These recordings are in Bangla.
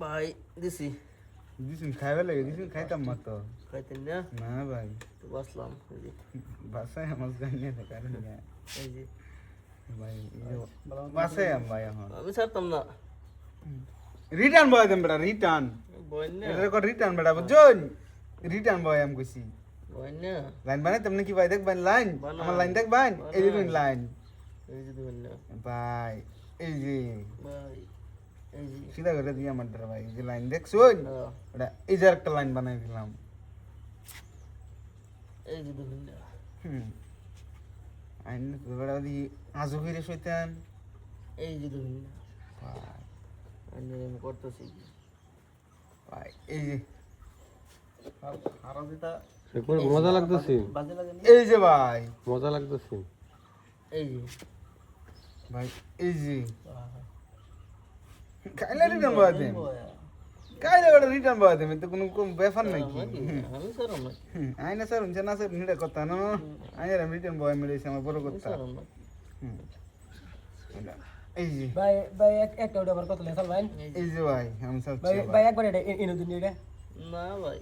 ভাই দিছি দিছুন খাইবে লাগে দিছুন খাইতাম মা তো খাইতেন না না ভাই তো বসলাম এই যে বাসায় আমার জানিয়ে তো কারণ এই যে ভাই বাসায় আম ভাই এখন আমি ছাড়তাম না রিটার্ন বয় দেন বেটা রিটার্ন বইন না এটা রেকর্ড রিটার্ন বেটা বুঝছেন রিটার্ন বয় আম কইছি বইন না লাইন বানাই তেমনি কি ভাই দেখবেন লাইন বানাই। আমার লাইন দেখবেন এই যে লাইন এই যে দেখুন না ভাই এই যে ভাই এই যে সিধা করে দিয়ে আমার দ্বারা ভাই এই যে লাইন দেখছুন হ্যাঁ, ওটা এই যে একটা লাইন বানাই দিলাম এই যে দেখুন না আইন বেটা দি আজু ফিরে শৈতান এই যে দেখুন না ভাই আমি করতেছি ভাই এই যে আরো যেটা একবার মজা লাগতেছে বাজে লাগে না এই যে ভাই মজা লাগতেছে এই যে ভাই এই যে কাইলে রিটার্ন বয় দেন কাইলে বেটা রিটার্ন বয় দেন তো কোনো কোন ব্যাপার নাকি আমি ছাড়াম না আইনা স্যার উনছে না স্যার নিটা কথা না আইনা রিটার্ন বয় মিলেছে আমার বড় আমি কথা ছাড়াম না এই যে ভাই ভাই একটা ওটা আবার কত লেখাল ভাই এই যে ভাই আমি সব ভাই ভাই একবার এটা এনে দিন এটা না ভাই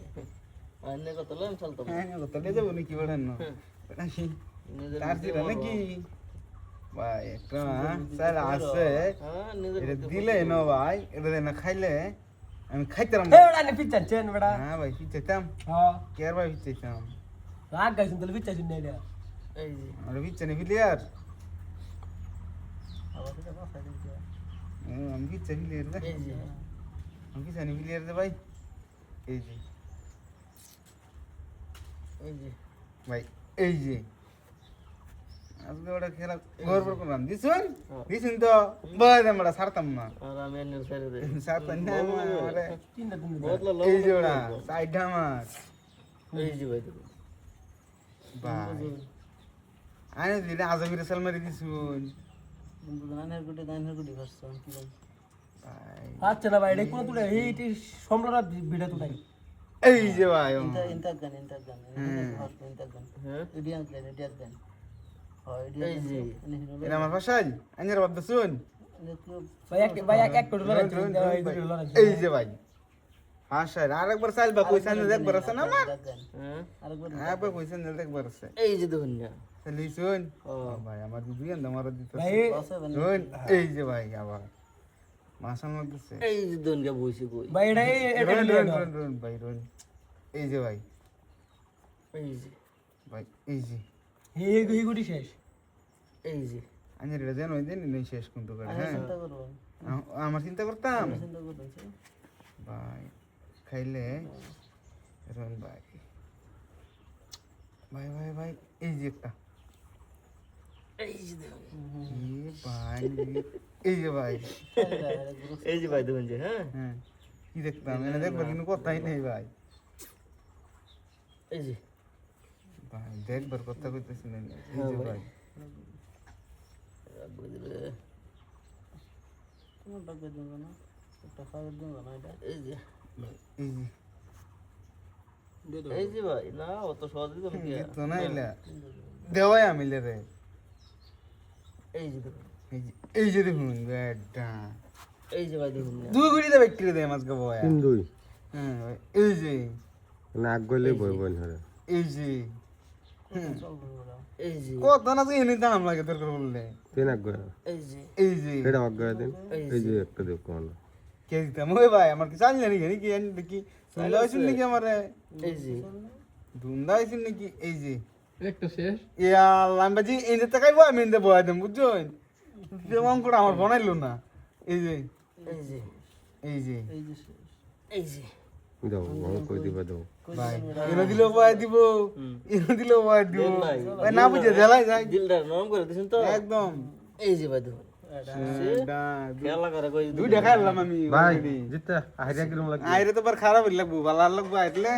আইনে কত লম চলতো হ্যাঁ কথা দিয়ে যাবো নাকি বেড়ান না নিজের তার দিলা নাকি ভাই একটা স্যার আছে হ্যাঁ নিজের এটা দিলে না ভাই এটা না খাইলে আমি খাইতাম হে ওটা নে পিচ্ছান চেন বেটা হ্যাঁ ভাই পিছাইতাম হ্যাঁ কেয়ার ভাই পিছাইতাম রাগ গাইছেন তাহলে পিচ্ছান নেলে এই যে আর পিছানি প্লেয়ার আবার এটা বাসা দিতে আমি পিছানি প্লেয়ার রে এই যে আমি পিছানি প্লেয়ার রে ভাই এই যে এই যে ভাই এই যে আজকে ওটা খেলা ঘর পর করলাম দিছুন দিছুন তো বয় আমরা ছাড়তাম না আর আমি এনে ছেড়ে দেই ছাড়তাম না আমারে তিনটা তিনটা বদলা লও এই যে ওরা সাইড আমার এই যে ভাই দেখুন ভাই আইনে দিলে আজমির সাল মারি দিছুন বন্ধু দানের গুটি ভাসছো কি ভাই ভাই আচ্ছা না ভাই এটা কোন তুলে এইটি সম্রাট ভিডিও তুলাই এই যে ভাই ইন্টার গান হ্যাঁ ইডিয়ান গান এই যে এটা আমার ভাষাই আইনের বাদ শুন ভাই এক করে লড়াই এই যে ভাই ভাষাই আরেকবার চাইল বা কইছেন একবার আছে না আমার হ্যাঁ একবার কইছেন একবার আছে এই যে দেখুন না তাহলে শুন ও ভাই আমার দুই আন্দা মারা দিতে ভাই শুন এই যে ভাই আবার মাসার মধ্যে এই যে দুনকে বইছি কই ভাই এটা এটা রন ভাই রন এই যে ভাই এই যে ভাই এই যে হে গুটি শেষ এই যে আইনের এটা জানো দেন নেই শেষ কিন্তু করে হ্যাঁ করব আমার চিন্তা করতাম চিন্তা করতেছি ভাই খাইলে রন ভাই ভাই ভাই ভাই এই যে একটা এই যে দেখুন এ ভাই এই যে ভাই এই যে ভাই দেখুন যে হ্যাঁ হ্যাঁ কি দেখতাম এনে দেখবার কিন্তু কথাই নেই ভাই এই যে ভাই দেখবার কথা কইতেছি না এই যে ভাই বুঝলে কোন টাকা দেব না টাকা দেব না এটা এই যে এই যে এই যে ভাই না অত সহজে তো কি তো না ইলা দেওয়াই আমিলে রে এই যে দেখুন এই যে দেখুন বেটা এই যে ভাই দেখুন না দুই গুড়ি দে ব্যক্তি দে মাছকে বয়া 3-2 হ্যাঁ ভাই, এই যে নাক গলে বই বই ধরে এই যে এই যে কত না এনে দাম লাগে তোর করে বললে তিন আগ গয়া এই যে এই যে এটা আগ গয়া দেন এই যে একটা দেখ কোন কে দিতাম ওই ভাই আমার কি জানি নাকি নাকি কি দেখি সুন্দর হইছিল নাকি আমারে এই যে ধুন্দা হইছিল নাকি এই যে একটা শেষ ইয়া লাম্বাজি এনে তাকাইবো আমি এনে বয়া দেব বুঝছেন যে অঙ্কটা আমার বানাইলো না এই যে এই যে এই যে এই যে এই যে দাও আমি কই দিবা দাও ভাই এনে দিলেও বয়া দিব এনে দিলেও বয়া দিব দেন ভাই। ভাই না বুঝে দেলাই যায় দিলটা নরম করে দিছেন তো একদম এই যে ভাই দেখুন খেলা করে কই দুই দেখাইলাম আমি ভাই জিতা আইডিয়া কিরম লাগে আইরে তো বার খারাপ লাগবো ভালো লাগবো আইলে